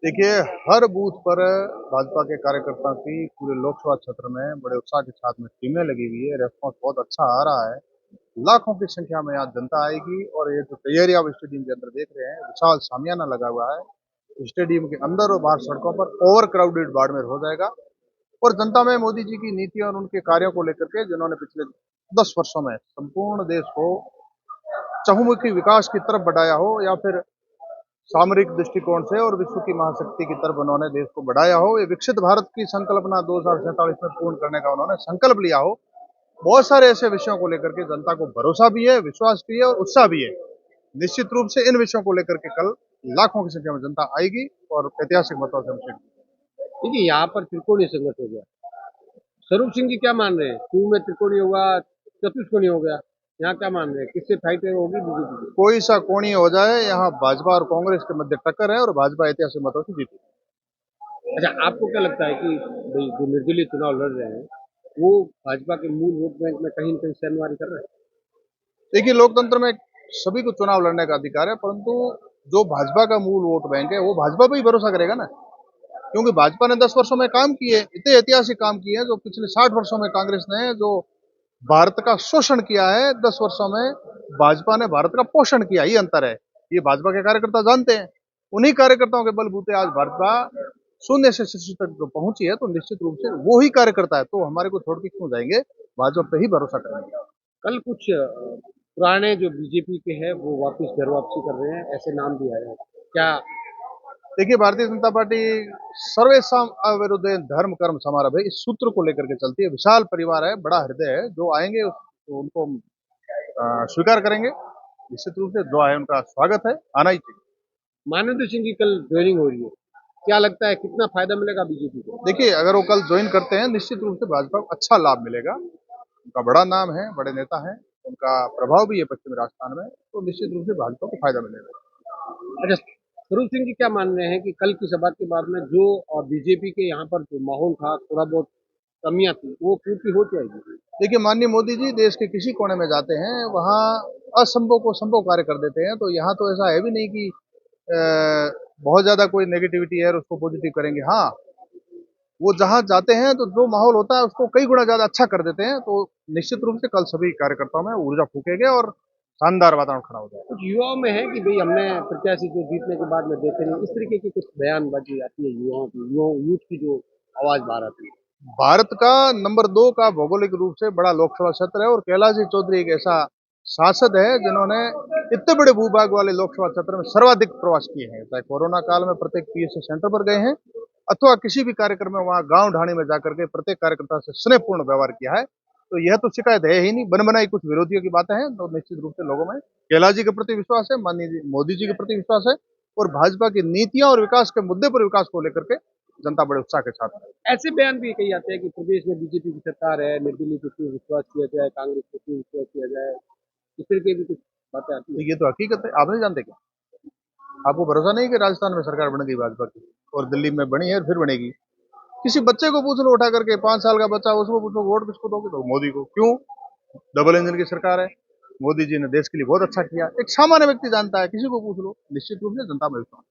देखिए, हर बूथ पर भाजपा के कार्यकर्ताओं की पूरे लोकसभा क्षेत्र में बड़े उत्साह के साथ में टीमें लगी हुई है। रेस्पॉन्स बहुत अच्छा आ रहा है। लाखों की संख्या में आज जनता आएगी और ये जो तैयारी आप स्टेडियम के अंदर देख रहे हैं, विशाल शामियाना लगा हुआ है। स्टेडियम के अंदर और बाहर सड़कों पर ओवर क्राउडेड बाड़मेर हो जाएगा। और जनता में मोदी जी की नीतियों और उनके कार्यों को लेकर के, जिन्होंने पिछले 10 वर्षों में संपूर्ण देश को चहुमुखी विकास की तरफ बढ़ाया हो, या फिर सामरिक दृष्टिकोण से और विश्व की महाशक्ति की तरफ उन्होंने देश को बढ़ाया हो, ये विकसित भारत की संकल्पना 2047 में पूर्ण करने का उन्होंने संकल्प लिया हो। बहुत सारे ऐसे विषयों को लेकर के जनता को भरोसा भी है, विश्वास भी है और उत्साह भी है। निश्चित रूप से इन विषयों को लेकर के कल लाखों की संख्या में जनता आएगी और ऐतिहासिक मतों से हम जीत। देखिए यहाँ पर त्रिकोणीय संकट हो गया। स्वरूप सिंह जी क्या मान रहे हैं? क्यों में त्रिकोणीय होगा, चतुष्कोणीय हो गया? यहाँ क्या मान रहे हैं? किससे फाइट होगी बीजेपी की? कोई सा कोणीय हो जाए, यहाँ भाजपा और कांग्रेस के मध्य टक्कर है और भाजपा ऐतिहासिक मतों से जीती। अच्छा, आपको क्या लगता है कि भाई जो निर्दलीय चुनाव लड़ रहे हैं, वो भाजपा के मूल वोट बैंक में कहीं न कहीं शहरवारी कर रहे हैं? देखिए, लोकतंत्र में सभी को चुनाव लड़ने का अधिकार है, परंतु जो भाजपा का मूल वोट बैंक है वो भाजपा पे ही भरोसा करेगा ना। क्योंकि भाजपा ने 10 वर्षों में काम किए, इतने ऐतिहासिक काम किए हैं। जो पिछले 60 वर्षों में कांग्रेस ने जो भारत का शोषण किया है, 10 वर्षों में भाजपा ने भारत का पोषण किया, ये अंतर है। ये भाजपा के कार्यकर्ता जानते हैं। उन्हीं कार्यकर्ताओं के बलबूते आज भाजपा शून्य से शीर्ष तक जो पहुंची है, तो निश्चित रूप से वो ही कार्यकर्ता है, तो हमारे को छोड़ के क्यों जाएंगे। भाजपा पे ही भरोसा करेंगे। कल कुछ पुराने जो बीजेपी के हैं, वो वापस घर वापसी कर रहे हैं, ऐसे नाम भी आए हैं। क्या देखिए, भारतीय जनता पार्टी सर्वेशम अविरुद्ध धर्म कर्म समारंभ है, इस सूत्र को लेकर के चलती है। विशाल परिवार है, बड़ा हृदय है। जो आएंगे तो उनको हम स्वीकार करेंगे। निश्चित रूप से जो आए उनका स्वागत है, आना ही चाहिए। मानवेंद्र सिंह की कल ज्वाइनिंग हो रही है, क्या लगता है कितना फायदा मिलेगा बीजेपी को? देखिए, अगर वो कल ज्वाइन करते हैं, निश्चित रूप से भाजपा को अच्छा लाभ मिलेगा। उनका बड़ा नाम है, बड़े नेता हैं, उनका प्रभाव भी है पश्चिमी राजस्थान में, तो निश्चित रूप से भाजपा को फायदा मिलेगा। अच्छा, स्वरूप सिंह जी क्या मान रहे हैं कि कल की सभा के बाद में जो बीजेपी के यहाँ पर जो माहौल था, थोड़ा बहुत कमियां थी, वो पूर्ति हो जाएगी? देखिए, माननीय मोदी जी देश के किसी कोने में जाते हैं, वहाँ असंभव को संभव कार्य कर देते हैं। तो यहाँ तो ऐसा है भी नहीं कि अ, बहुत ज्यादा कोई नेगेटिविटी है और उसको पॉजिटिव करेंगे। हाँ, वो जहाँ जाते हैं तो जो माहौल होता है उसको कई गुना ज्यादा अच्छा कर देते हैं। तो निश्चित रूप से कल सभी कार्यकर्ताओं में ऊर्जा फूकेंगे और शानदार वातावरण खड़ा हो जाएगा। कुछ युवाओं में है कि भाई हमने प्रत्याशी को जीतने के बाद में देखे नहीं, इस तरीके की कुछ बयानबाजी आती है युवाओं की, यूथ की जो आवाज बाहर आती है। भारत का नंबर 2 का भौगोलिक रूप से बड़ा लोकसभा क्षेत्र है और कैलाश जी चौधरी एक ऐसा सांसद है जिन्होंने इतने बड़े भूभाग वाले लोकसभा क्षेत्र में सर्वाधिक प्रवास किए हैं। चाहे कोरोना काल में प्रत्येक पीएससी सेंटर पर गए हैं, अथवा किसी भी कार्यक्रम में वहां गांव ढाणी में जाकर के प्रत्येक कार्यकर्ता से स्नेहपूर्ण व्यवहार किया है। तो यह तो शिकायत है ही नहीं, बन बनाई कुछ विरोधियों की बातें हैं। तो निश्चित रूप से लोगों में कैलाश जी के प्रति विश्वास है, माननीय मोदी जी के प्रति विश्वास है, और भाजपा की नीतियां और विकास के मुद्दे पर विकास को लेकर के जनता बड़े उत्साह के साथ है। ऐसे बयान भी कही जाते हैं कि प्रदेश में बीजेपी की सरकार है, निर्दलीय पे क्यों विश्वास किया जाए, कांग्रेस पे क्यों विश्वास किया जाए, इस तरीके की कुछ बातें आती तो है। ये तो हकीकत है, आप नहीं जानते क्या? आपको भरोसा नहीं कि राजस्थान में सरकार बन गई भाजपा की, और दिल्ली में बनी है और फिर बनेगी? किसी बच्चे को पूछ लो उठा करके, 5 साल का बच्चा, उसको पूछो वोट किसको दोगे, तो मोदी को। क्यों? डबल इंजन की सरकार है, मोदी जी ने देश के लिए बहुत अच्छा किया। एक सामान्य व्यक्ति जानता है, किसी को पूछ लो। निश्चित रूप से जनता में विश्वास।